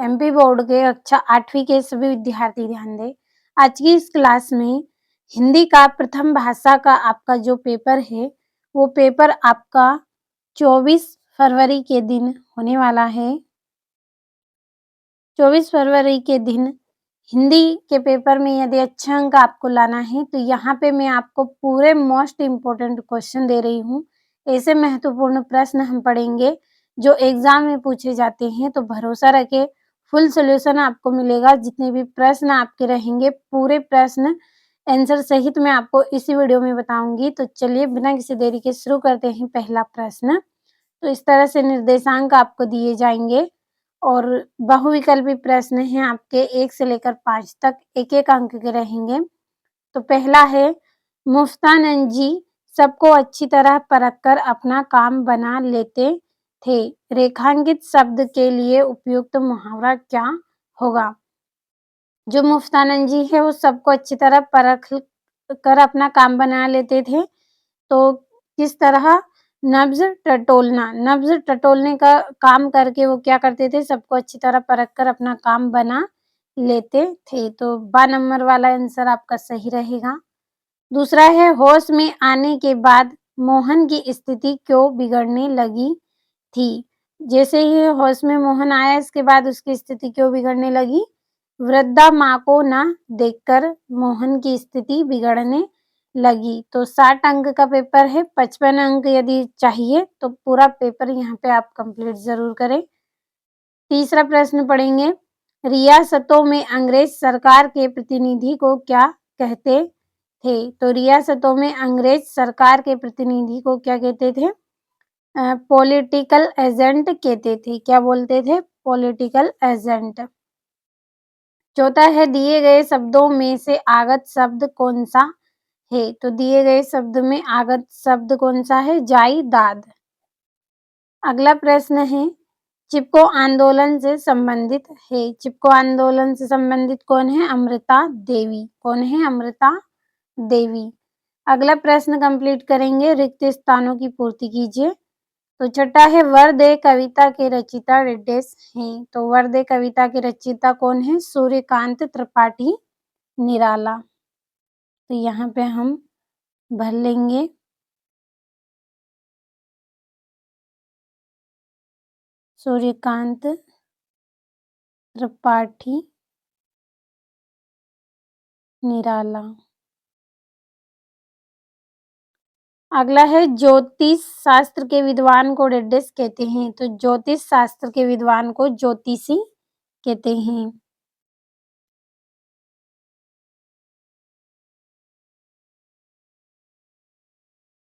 MP board के कक्षा 8वीं के सभी विद्यार्थी ध्यान दें। आज की इस क्लास में हिंदी का प्रथम भाषा का आपका जो पेपर है, वो पेपर आपका 24 फरवरी के दिन होने वाला है। 24 फरवरी के दिन हिंदी के पेपर में यदि अच्छे अंक आपको लाना है, तो यहाँ पे मैं आपको पूरे मोस्ट इम्पोर्टेंट क्वेश्चन दे रही हूँ। ऐसे महत्वपूर्ण प्रश्न हम पढ़ेंगे जो एग्जाम में पूछे जाते हैं, तो भरोसा रखें फुल सॉल्यूशन आपको मिलेगा। जितने भी प्रश्न आपके रहेंगे, पूरे प्रश्न आंसर सहित मैं आपको इसी वीडियो में बताऊंगी। तो चलिए बिना किसी देरी के शुरू करते हैं पहला प्रश्न। तो इस तरह से निर्देशांक आपको दिए जाएंगे और बहुविकल्पी प्रश्न हैं आपके 1 से लेकर 5 तक, एक-एक अंक के रहेंगे। तो पहला है, मुफ्तानंद जी सबको अच्छी तरह परखकर अपना काम बना लेते थे। रेखांकित शब्द के लिए उपयुक्त मुहावरा क्या होगा? जो मुफ्तानंद जी है वो सबको अच्छी तरह परख कर अपना काम बना लेते थे। तो किस तरह? नब्ज टटोलना, नब्ज टटोलने का काम करके वो क्या करते थे? सबको अच्छी तरह परख कर अपना काम बना लेते थे। तो 12 नंबर वाला आंसर आपका सही रहेगा। दूसरा है, होश में आने के बाद मोहन की स्थिति क्यों बिगड़ने लगी थी? जैसे ही होश में मोहन आया, इसके बाद उसकी स्थिति क्यों बिगड़ने लगी? वृद्धा माँ को न देखकर मोहन की स्थिति बिगड़ने लगी। तो 60 अंक का पेपर है, 55 अंक यदि चाहिए तो पूरा पेपर यहाँ पे आप कंप्लीट जरूर करें। तीसरा प्रश्न पढ़ेंगे, रियासतों में अंग्रेज सरकार के प्रतिनिधि को क्या कहते थे? तो रियासतों में अंग्रेज सरकार के प्रतिनिधि को क्या कहते थे? पॉलिटिकल एजेंट कहते थे। क्या बोलते थे? Political agent. चौथा है, दिए गए शब्दों में से आगत शब्द कौन सा है? तो दिए गए शब्द में आगत शब्द कौन सा है? जायदाद। अगला प्रश्न है, चिपको आंदोलन से संबंधित है। चिपको आंदोलन से संबंधित कौन है? अमृता देवी। कौन है? अमृता देवी। अगला प्रश्न कंप्लीट करेंगे, रिक्त स्थानों की पूर्ति कीजिए। तो छठा है, वरदे कविता के रचयिता डेस हैं। तो वरदे कविता के रचयिता कौन है? सूर्यकांत त्रिपाठी निराला। तो यहाँ पे हम भर लेंगे। सूर्यकांत त्रिपाठी निराला। अगला है, ज्योतिष शास्त्र के विद्वान को डेस कहते हैं। तो ज्योतिष शास्त्र के विद्वान को ज्योतिषी कहते हैं।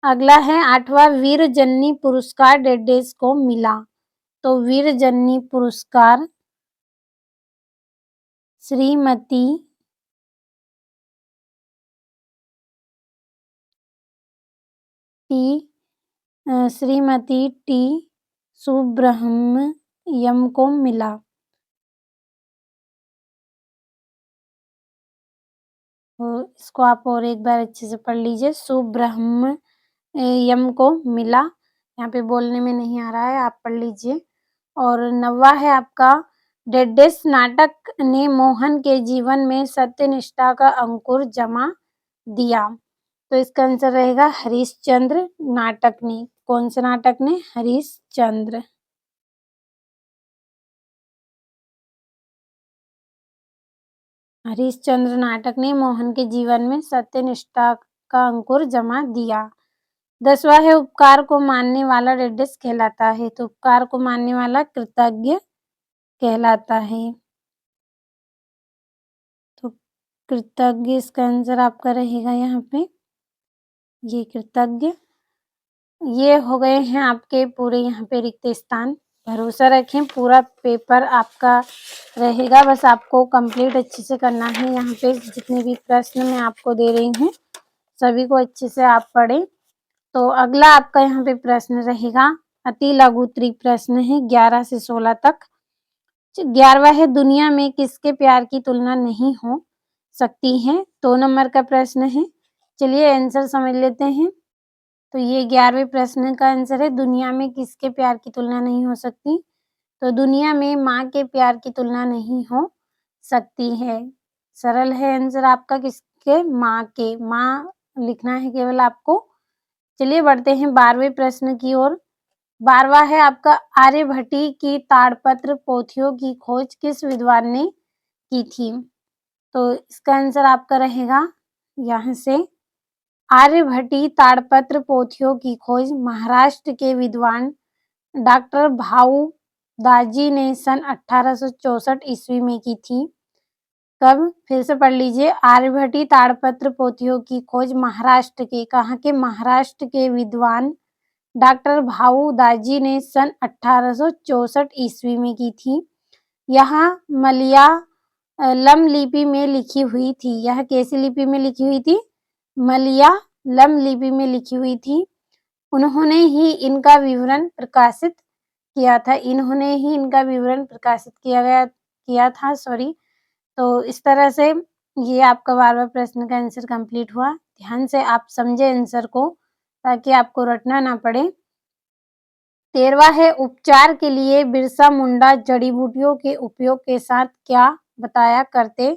अगला है, 8वां वीर जननी पुरस्कार डेस को मिला। तो वीर जननी पुरस्कार श्रीमती टी सुब्रह्मण्यम को मिला। तो इसको आप और एक बार अच्छे से पढ़ लीजिए, सुब्रह्मण्यम को मिला। यहाँ पे बोलने में नहीं आ रहा है, आप पढ़ लीजिए। और 9वां है आपका, डेस नाटक ने मोहन के जीवन में सत्यनिष्ठा का अंकुर जमा दिया। तो इसका आंसर रहेगा हरिश्चंद्र नाटक ने। कौन से नाटक ने? हरिश्चंद्र। हरिश्चंद्र नाटक ने मोहन के जीवन में सत्यनिष्ठा का अंकुर जमा दिया। 10वां है, उपकार को मानने वाला डेस कहलाता है। तो उपकार को मानने वाला कृतज्ञ कहलाता है। तो कृतज्ञ इसका आंसर आपका रहेगा यहाँ पे, ये कृतज्ञ। ये हो गए हैं आपके पूरे यहाँ पे रिक्त स्थान। भरोसा रखें पूरा पेपर आपका रहेगा, बस आपको कंप्लीट अच्छे से करना है। यहाँ पे जितने भी प्रश्न मैं आपको दे रही हूँ सभी को अच्छे से आप पढ़ें। तो अगला आपका यहाँ पे प्रश्न रहेगा, अति लघु प्रश्न है 11 से 16 तक। 11वां है, दुनिया में किसके प्यार की तुलना नहीं हो सकती है? 2 नंबर का प्रश्न है। चलिए आंसर समझ लेते हैं। तो ये 11वें प्रश्न का आंसर है, दुनिया में किसके प्यार की तुलना नहीं हो सकती? तो दुनिया में माँ के प्यार की तुलना नहीं हो सकती है। सरल है आंसर आपका किसके? माँ के। माँ लिखना है केवल आपको। चलिए बढ़ते हैं 12वें प्रश्न की ओर। 12वां है आपका आर्यभट्टी की ताड़पत्र पोथियों की खोज किस विद्वान ने की थी? तो इसका आंसर आपका रहेगा यहाँ से आर्यभट्टी ताड़पत्र पोथियों की खोज महाराष्ट्र के विद्वान डॉक्टर भाऊ दाजी ने सन 1864 ईस्वी में की थी। कब? फिर से पढ़ लीजिए। आर्यभट्टी ताड़पत्र पोथियों की खोज महाराष्ट्र के, कहाँ के? महाराष्ट्र के विद्वान डॉक्टर भाऊ दाजी ने सन 1864 ईस्वी में की थी। यहाँ मलयालम लिपि में लिखी हुई थी। यह कैसी लिपि में लिखी हुई थी? मलयालम लिपि में लिखी हुई थी। उन्होंने ही इनका विवरण प्रकाशित किया था। इन्होंने ही इनका विवरण प्रकाशित किया था। तो इस तरह से ये आपका 12वां प्रश्न का आंसर कंप्लीट हुआ। ध्यान से आप समझे आंसर को ताकि आपको रटना ना पड़े। 13वां है उपचार के लिए बिरसा मुंडा जड़ी-बूटियों के उपयोग के साथ क्या बताया करते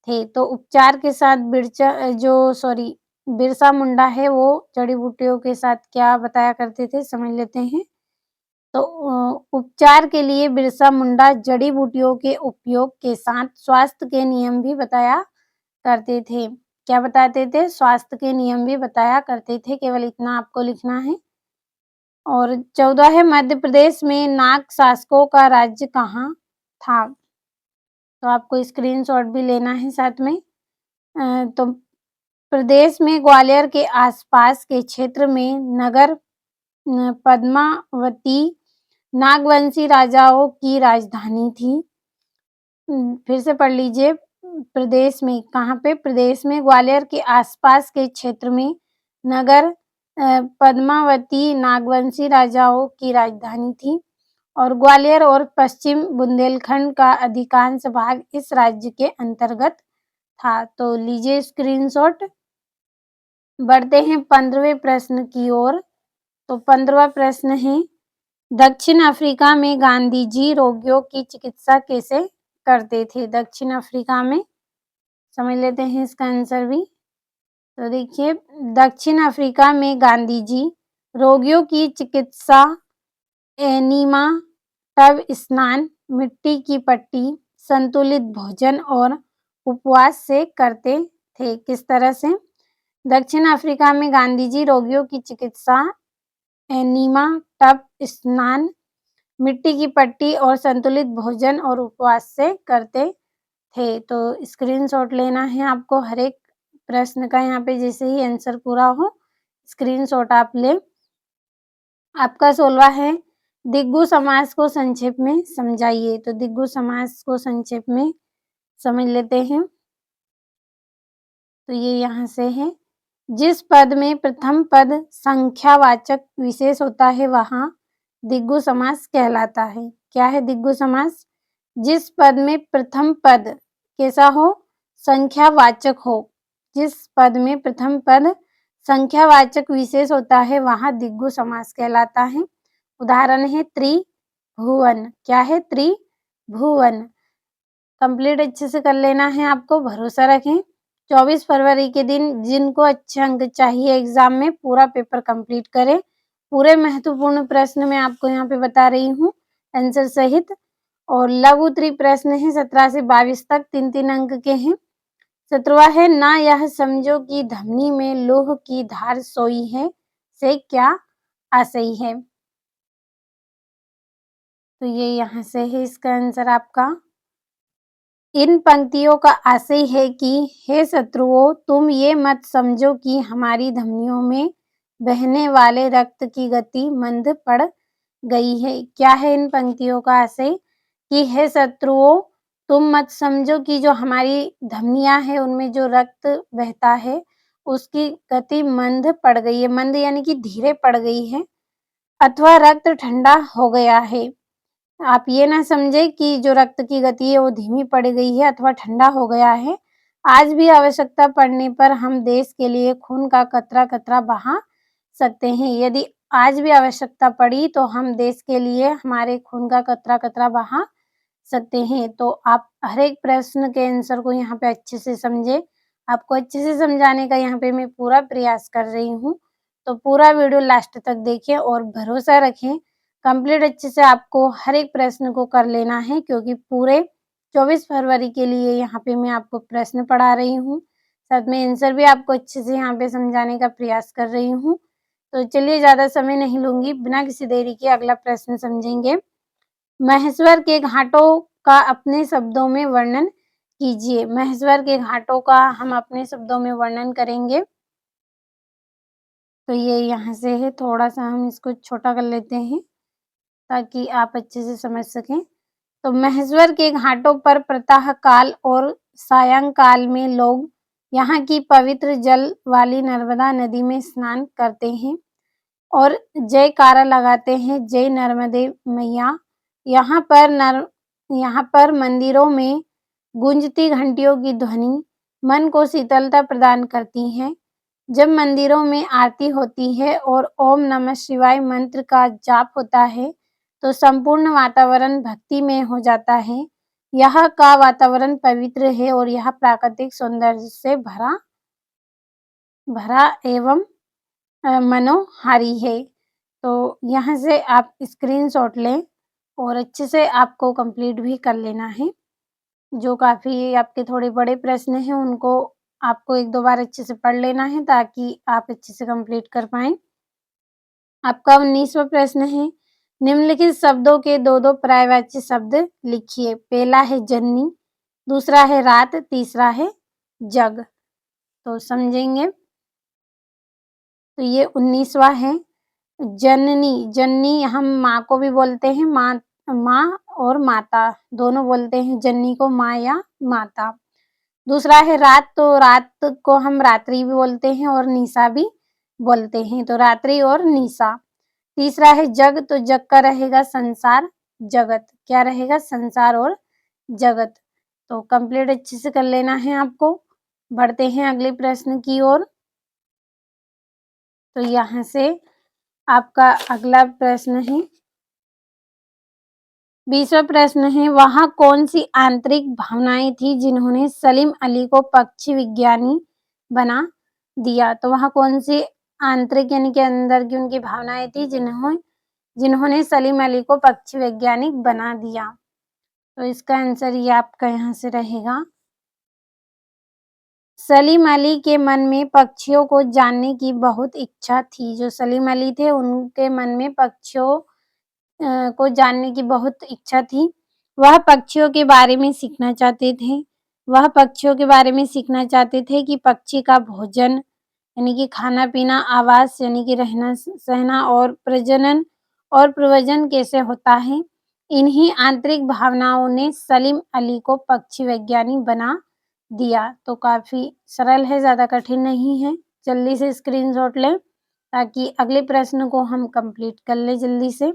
थे? तो उपचार के साथ बिरसा मुंडा है वो जड़ी-बूटियों के साथ क्या बताया करते थे, समझ लेते हैं। तो उपचार के लिए बिरसा मुंडा जड़ी-बूटियों के उपयोग के साथ स्वास्थ्य के नियम भी बताया करते थे। क्या बताते थे? स्वास्थ्य के नियम भी बताया करते थे। केवल इतना आपको लिखना है। और 14 है मध्य प्रदेश में नाग शासकों का राज्य कहाँ था? तो आपको स्क्रीनशॉट भी लेना है साथ में। तो प्रदेश में ग्वालियर के आसपास के क्षेत्र में नगर पद्मावती नागवंशी राजाओं की राजधानी थी। फिर से पढ़ लीजिए। प्रदेश में, कहाँ पे? प्रदेश में ग्वालियर के आसपास के क्षेत्र में नगर पद्मावती नागवंशी राजाओं की राजधानी थी और ग्वालियर और पश्चिम बुंदेलखंड का अधिकांश भाग इस राज्य के अंतर्गत था। तो लीजिए स्क्रीनशॉट। बढ़ते हैं 15वें प्रश्न की ओर। तो 15वां प्रश्न है दक्षिण अफ्रीका में गांधी जी रोगियों की चिकित्सा कैसे करते थे? दक्षिण अफ्रीका में, समझ लेते हैं इसका आंसर भी। तो देखिए, दक्षिण अफ्रीका में गांधी जी रोगियों की चिकित्सा एनीमा, टब स्नान, मिट्टी की पट्टी, संतुलित भोजन और उपवास से करते थे। किस तरह से? दक्षिण अफ्रीका में गांधी जी रोगियों की चिकित्सा एनीमा, टब स्नान, मिट्टी की पट्टी और संतुलित भोजन और उपवास से करते थे। तो स्क्रीनशॉट लेना है आपको हर एक प्रश्न का। यहाँ पे जैसे ही आंसर पूरा हो स्क्रीनशॉट आप ले। आपका 16वां है दिग्गु समास को संक्षेप में समझाइए। तो दिग्गु समास को संक्षेप में समझ लेते हैं। तो ये यहाँ से है, जिस पद में प्रथम पद संख्यावाचक विशेष होता है वहाँ दिग्गु समास कहलाता है। क्या है दिग्गु समास? जिस पद में प्रथम पद कैसा हो? संख्यावाचक हो। जिस पद में प्रथम पद संख्यावाचक विशेष होता है वहाँ दिग्गु समास कहलाता है। उदाहरण है त्रिभुवन। क्या है? त्रिभुवन। कंप्लीट अच्छे से कर लेना है आपको, भरोसा रखें। 24 फरवरी के दिन जिनको अच्छे अंक चाहिए एग्जाम में पूरा पेपर कंप्लीट करें। पूरे महत्वपूर्ण प्रश्न मैं आपको यहाँ पे बता रही हूँ आंसर सहित। और लघु उत्तरीय प्रश्न है 17 से 22 तक, 3-3 अंक के हैं। 17वां है ना यह समझो कि धमनी में लोह की धार सोई है से क्या आशय है? तो ये यहाँ से है इसका आंसर आपका। इन पंक्तियों का आशय है कि हे शत्रुओं, तुम ये मत समझो कि हमारी धमनियों में बहने वाले रक्त की गति मंद पड़ गई है। क्या है इन पंक्तियों का आशय? कि हे शत्रुओं, तुम मत समझो कि जो हमारी धमनियां है उनमें जो रक्त बहता है उसकी गति मंद पड़ गई है। मंद यानी कि धीरे पड़ गई है अथवा रक्त ठंडा हो गया है। आप ये ना समझे कि जो रक्त की गति है वो धीमी पड़ गई है अथवा ठंडा हो गया है। आज भी आवश्यकता पड़ने पर हम देश के लिए खून का कतरा कतरा बहा सकते हैं। यदि आज भी आवश्यकता पड़ी तो हम देश के लिए हमारे खून का कतरा-कतरा बहा सकते हैं। तो आप हर एक प्रश्न के आंसर को यहाँ पे अच्छे से समझें। आपको अच्छे से समझाने का यहाँ पे मैं पूरा प्रयास कर रही हूँ। तो पूरा वीडियो लास्ट तक देखें और भरोसा रखें, कंप्लीट अच्छे से आपको हर एक प्रश्न को कर लेना है, क्योंकि पूरे 24 फरवरी के लिए यहाँ पे मैं आपको प्रश्न पढ़ा रही हूँ। साथ में आंसर भी आपको अच्छे से यहाँ पे समझाने का प्रयास कर रही हूँ। तो चलिए ज़्यादा समय नहीं लूँगी, बिना किसी देरी के अगला प्रश्न समझेंगे। महेश्वर के घाटों का अपने शब्दों में वर्णन कीजिए। महेश्वर के घाटों का हम अपने शब्दों में वर्णन करेंगे। तो ये यहाँ से है, थोड़ा-सा हम इसको छोटा कर लेते हैं ताकि आप अच्छे से समझ सकें। तो महेश्वर के घाटों पर प्रातः काल और सायंकाल में लोग यहाँ की पवित्र जल वाली नर्मदा नदी में स्नान करते हैं और जयकारा लगाते हैं, जय नर्मदे मैया। यहाँ पर मंदिरों में गूंजती घंटियों की ध्वनि मन को शीतलता प्रदान करती है। जब मंदिरों में आरती होती है और ओम नमः शिवाय मंत्र का जाप होता है, तो संपूर्ण वातावरण भक्तिमय हो जाता है। यहाँ का वातावरण पवित्र है और यह प्राकृतिक सौंदर्य से भरा एवं मनोहारी है। तो यहाँ से आप स्क्रीनशॉट लें और अच्छे से आपको कंप्लीट भी कर लेना है। जो काफ़ी आपके थोड़े बड़े प्रश्न हैं, उनको आपको 1-2 बार अच्छे से पढ़ लेना है ताकि आप अच्छे से कंप्लीट कर पाएँ। आपका 19वां प्रश्न है, निम्नलिखित शब्दों के 2-2 पर्यायवाची शब्द लिखिए। पहला है जननी, दूसरा है रात, तीसरा है जग। तो समझेंगे। तो ये 19वां है जननी। जननी हम माँ को भी बोलते हैं, माँ और माता दोनों बोलते हैं जननी को, माँ या माता। दूसरा है रात, तो रात को हम रात्रि भी बोलते हैं और निशा भी बोलते हैं, तो रात्रि और निशा। तीसरा है जग, तो जग का रहेगा संसार, जगत। क्या रहेगा? संसार और जगत। तो कंप्लीट अच्छे से कर लेना है आपको। बढ़ते हैं अगले प्रश्न की ओर। तो यहाँ से आपका अगला प्रश्न है, 20वां प्रश्न है, वहाँ कौन सी आंतरिक भावनाएं थी जिन्होंने सलीम अली को पक्षी विज्ञानी बना दिया? तो वहाँ कौन सी आंतरिक यानी कि अंदर की उनकी भावनाएं थी जिन्होंने सलीम अली को पक्षी वैज्ञानिक बना दिया? तो इसका आंसर ये आपका यहाँ से रहेगा। सलीम अली के मन में पक्षियों को जानने की बहुत इच्छा थी। जो सलीम अली थे, उनके मन में पक्षियों को जानने की बहुत इच्छा थी। वह पक्षियों के बारे में सीखना चाहते थे। वह पक्षियों के बारे में सीखना चाहते थे कि पक्षी का भोजन यानी कि खाना-पीना, आवास यानी कि रहना-सहना और प्रजनन और प्रव्रजन कैसे होता है। इन्हीं आंतरिक भावनाओं ने सलीम अली को पक्षी वैज्ञानिक बना दिया। तो काफ़ी सरल है, ज़्यादा कठिन नहीं है। जल्दी से स्क्रीनशॉट लें ताकि अगले प्रश्न को हम कंप्लीट कर लें जल्दी से।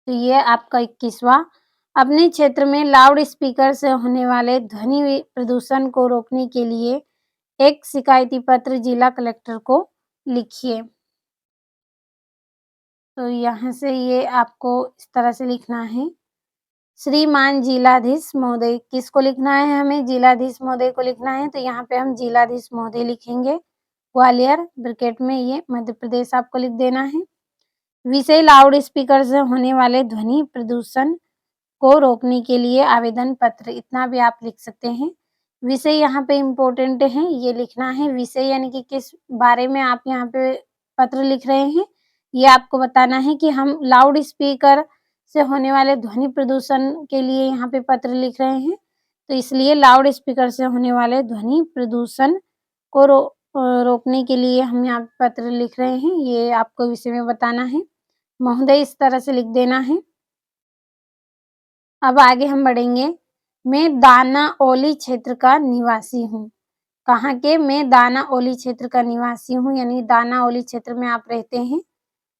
तो ये आपका 21वां, अपने क्षेत्र में लाउड स्पीकर से होने वाले ध्वनि प्रदूषण को रोकने के लिए एक शिकायती पत्र जिला कलेक्टर को लिखिए। तो यहाँ से ये आपको इस तरह से लिखना है, श्रीमान जिलाधीश महोदय। किसको लिखना है? हमें जिलाधीश महोदय को लिखना है। तो यहाँ पे हम जिलाधीश महोदय लिखेंगे, ग्वालियर ब्रैकेट में, ये मध्य प्रदेश आपको लिख देना है। विषय लाउड स्पीकर से होने वाले ध्वनि प्रदूषण को रोकने के लिए आवेदन पत्र, इतना भी आप लिख सकते हैं। विषय यहाँ पे इम्पोर्टेंट है, ये लिखना है। विषय यानी कि किस बारे में आप यहाँ पे पत्र लिख रहे हैं, ये आपको बताना है कि हम लाउड स्पीकर से होने वाले ध्वनि प्रदूषण के लिए यहाँ पे पत्र लिख रहे हैं। तो इसलिए लाउड स्पीकर से होने वाले ध्वनि प्रदूषण को रोकने के लिए हम यहाँ पे पत्र लिख रहे हैं, ये आपको विषय में बताना है। महोदय इस तरह से लिख देना है। अब आगे हम बढ़ेंगे। मैं दानाओली क्षेत्र का निवासी हूँ। कहाँ के? मैं दानाओली क्षेत्र का निवासी हूँ, यानी दानाओली क्षेत्र में आप रहते हैं।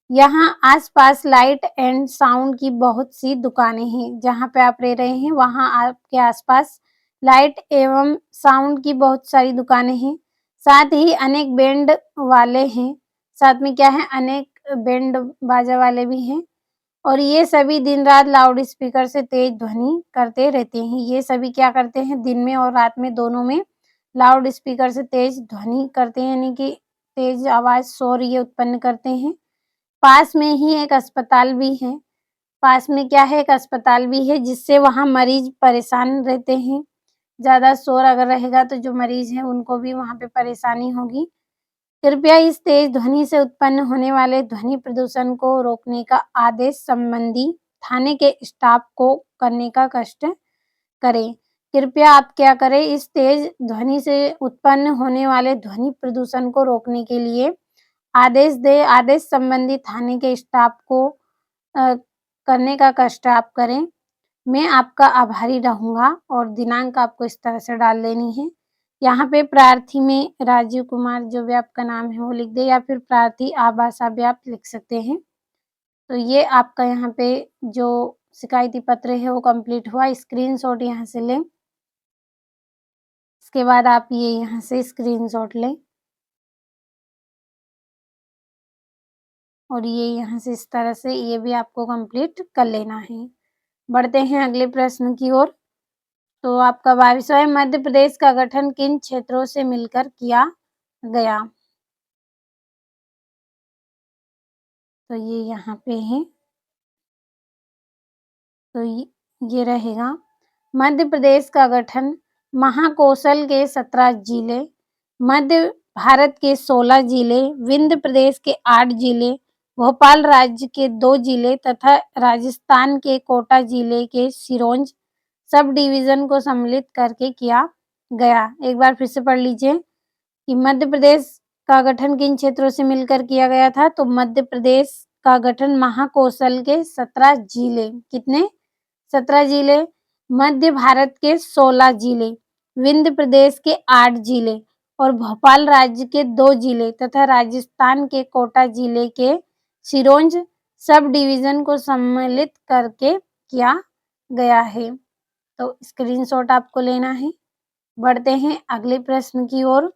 यहाँ आस-पास लाइट एंड साउंड की बहुत सी दुकानें हैं। जहाँ पे आप रह रहे हैं, वहाँ आपके आस-पास लाइट एवं साउंड की बहुत सारी दुकानें हैं। साथ ही अनेक बैंड वाले हैं। साथ में क्या है अनेक बैंड बाजा वाले भी हैं और ये सभी दिन-रात लाउड स्पीकर से तेज ध्वनि करते रहते हैं। ये सभी क्या करते हैं दिन में और रात में दोनों में लाउड स्पीकर से तेज ध्वनि करते हैं यानी कि तेज आवाज़ शोर ये उत्पन्न करते हैं। पास में ही एक अस्पताल भी है। पास में क्या है एक अस्पताल भी है जिससे वहाँ मरीज़ परेशान रहते हैं। ज़्यादा शोर अगर रहेगा तो जो मरीज़ हैं उनको भी वहाँ पे परेशानी होगी। कृपया इस तेज ध्वनि से उत्पन्न होने वाले ध्वनि प्रदूषण को रोकने का आदेश संबंधी थाने के स्टाफ को करने का कष्ट करें। कृपया आप क्या करें इस तेज ध्वनि से उत्पन्न होने वाले ध्वनि प्रदूषण को रोकने के लिए आदेश दें। आदेश संबंधी थाने के स्टाफ को करने का कष्ट आप करें। मैं आपका आभारी रहूँगा और दिनांक आपको इस तरह से डाल देनी है। यहाँ पे प्रार्थी में राजीव कुमार जो भी आपका नाम है वो लिख दें या फिर प्रार्थी आभासा भी आप लिख सकते हैं। तो ये आपका यहाँ पे जो शिकायती पत्र है वो कंप्लीट हुआ। स्क्रीनशॉट यहाँ से लें। इसके बाद आप ये यहाँ से स्क्रीनशॉट लें। और ये यहाँ से इस तरह से ये भी आपको कंप्लीट कर लेना है। बढ़ते हैं अगले प्रश्न की ओर। तो आपका 22वां है मध्य प्रदेश का गठन किन क्षेत्रों से मिलकर किया गया? तो ये यहाँ पे है। तो ये रहेगा मध्य प्रदेश का गठन महाकौशल के 17 जिले, मध्य भारत के 16 जिले, विंध्य प्रदेश के 8 जिले, भोपाल राज्य के 2 जिले तथा राजस्थान के कोटा जिले के सिरोंज सब डिवीजन को सम्मिलित करके किया गया। एक बार फिर से पढ़ लीजिए कि मध्य प्रदेश का गठन किन क्षेत्रों से मिलकर किया गया था। तो मध्य प्रदेश का गठन महाकौशल के 17 जिले, कितने 17 जिले, मध्य भारत के 16 जिले, विंध्य प्रदेश के 8 जिले और भोपाल राज्य के 2 जिले तथा राजस्थान के कोटा जिले के सिरोंज सब डिवीजन को सम्मिलित करके किया गया है। तो स्क्रीनशॉट आपको लेना है। बढ़ते हैं अगले प्रश्न की ओर।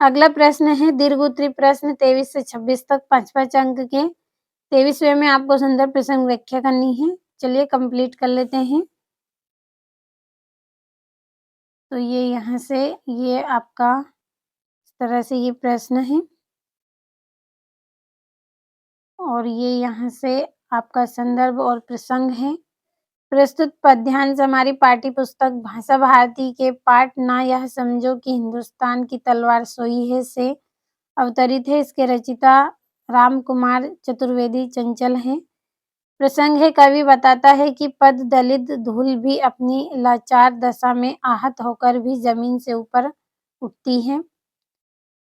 अगला प्रश्न है दीर्घ उत्तरी प्रश्न 23 से 26 तक 5-5 अंक के। 23वें में आपको संदर्भ प्रसंग व्याख्या करनी है। चलिए कंप्लीट कर लेते हैं। तो ये यहाँ से ये आपका इस तरह से ये प्रश्न है और ये यहाँ से आपका संदर्भ और प्रसंग है। प्रस्तुत पद्यांश हमारी पाठ्य पुस्तक भाषा भारती के पाठ ना यह समझो कि हिंदुस्तान की तलवार सोई है से अवतरित है। इसके रचिता राम कुमार चतुर्वेदी चंचल हैं। प्रसंग है कवि बताता है कि पद दलित धूल भी अपनी लाचार दशा में आहत होकर भी जमीन से ऊपर उठती है।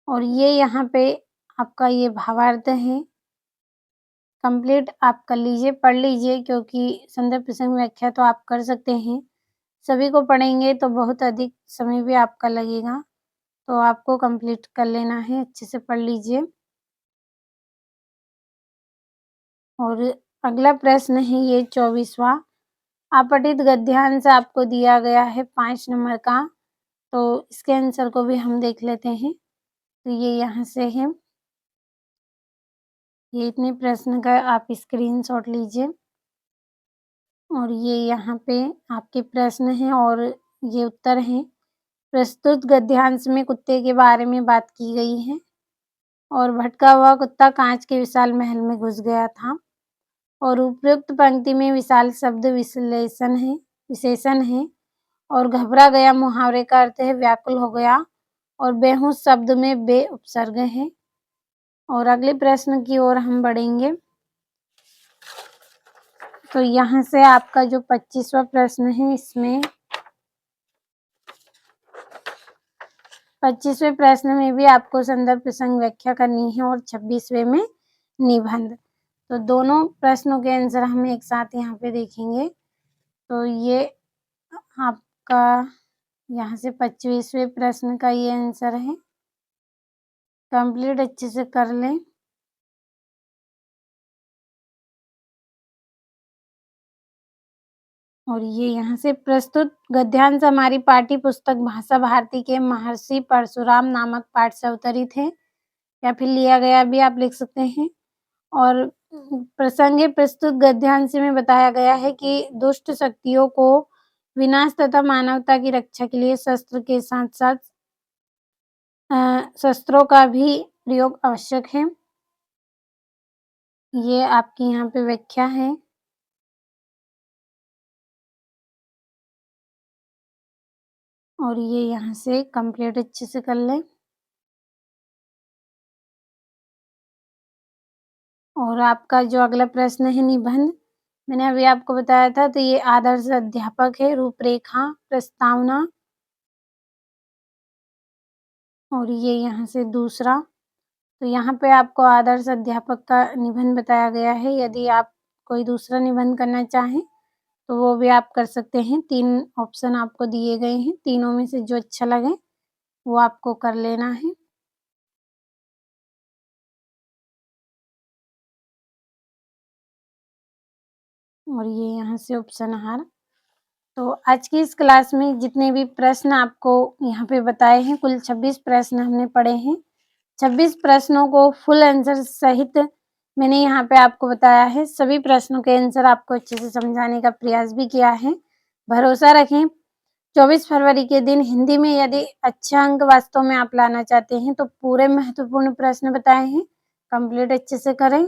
और ये यहाँ पे आपका ये भावार्थ है। कंप्लीट आप कर लीजिए, पढ़ लीजिए क्योंकि संदर्भ प्रसंग व्याख्या तो आप कर सकते हैं। सभी को पढ़ेंगे तो बहुत अधिक समय भी आपका लगेगा, तो आपको कंप्लीट कर लेना है। अच्छे से पढ़ लीजिए। और अगला प्रश्न है ये 24वां। अपठित गद्यांश आपको दिया गया है 5 नंबर का, तो इसके आंसर को भी हम देख लेते हैं। तो ये यहाँ से है। ये इतने प्रश्न का आप स्क्रीनशॉट लीजिए और ये यहाँ पे आपके प्रश्न हैं और ये उत्तर हैं। प्रस्तुत गद्यांश में कुत्ते के बारे में बात की गई है और भटका हुआ कुत्ता कांच के विशाल महल में घुस गया था और उपयुक्त पंक्ति में विशाल शब्द विशेषण है और घबरा गया मुहावरे का अर्थ है व्याकुल हो गया और बेहोश शब्द में बे उपसर्ग है। और अगले प्रश्न की ओर हम बढ़ेंगे। तो यहाँ से आपका जो 25वां प्रश्न है इसमें 25वें प्रश्न में भी आपको संदर्भ प्रसंग व्याख्या करनी है और 26वें में निबंध। तो दोनों प्रश्नों के आंसर हम एक साथ यहाँ पे देखेंगे। तो ये आपका यहाँ से 25वें प्रश्न का ये आंसर है। कंप्लीट अच्छे से कर लें। और ये यहाँ से प्रस्तुत गद्यांश हमारी पाठ्य पुस्तक भाषा भारती के महर्षि परशुराम नामक पाठ से अवतरित है। या फिर लिया गया भी आप लिख सकते हैं। और प्रसंगे प्रस्तुत गद्यांश में बताया गया है कि दुष्ट शक्तियों को विनाश तथा मानवता की रक्षा के लिए शस्त्र के साथ-साथ शस्त्रों का भी प्रयोग आवश्यक है। ये आपकी यहाँ पे व्याख्या है। और ये यहाँ से कंप्लीट अच्छे से कर लें। और आपका जो अगला प्रश्न है निबंध, मैंने अभी आपको बताया था, तो ये आदर्श अध्यापक है, रूपरेखा, प्रस्तावना। और ये यहाँ से दूसरा, तो यहाँ पे आपको आदर्श अध्यापक का निबंध बताया गया है। यदि आप कोई दूसरा निबंध करना चाहें, तो वो भी आप कर सकते हैं। 3 ऑप्शन आपको दिए गए हैं, तीनों में से जो अच्छा लगे, वो आपको कर लेना है। और ये यहाँ से उपसंहार। तो आज की इस क्लास में जितने भी प्रश्न आपको यहाँ पे बताए हैं, कुल 26 प्रश्न हमने पढ़े हैं। 26 प्रश्नों को फुल आंसर सहित मैंने यहाँ पे आपको बताया है। सभी प्रश्नों के आंसर आपको अच्छे से समझाने का प्रयास भी किया है। भरोसा रखें, 24 फरवरी के दिन हिंदी में यदि अच्छे अंक वास्तव में आप लाना चाहते हैं, तो पूरे महत्वपूर्ण प्रश्न बताए हैं, कंप्लीट अच्छे से करें।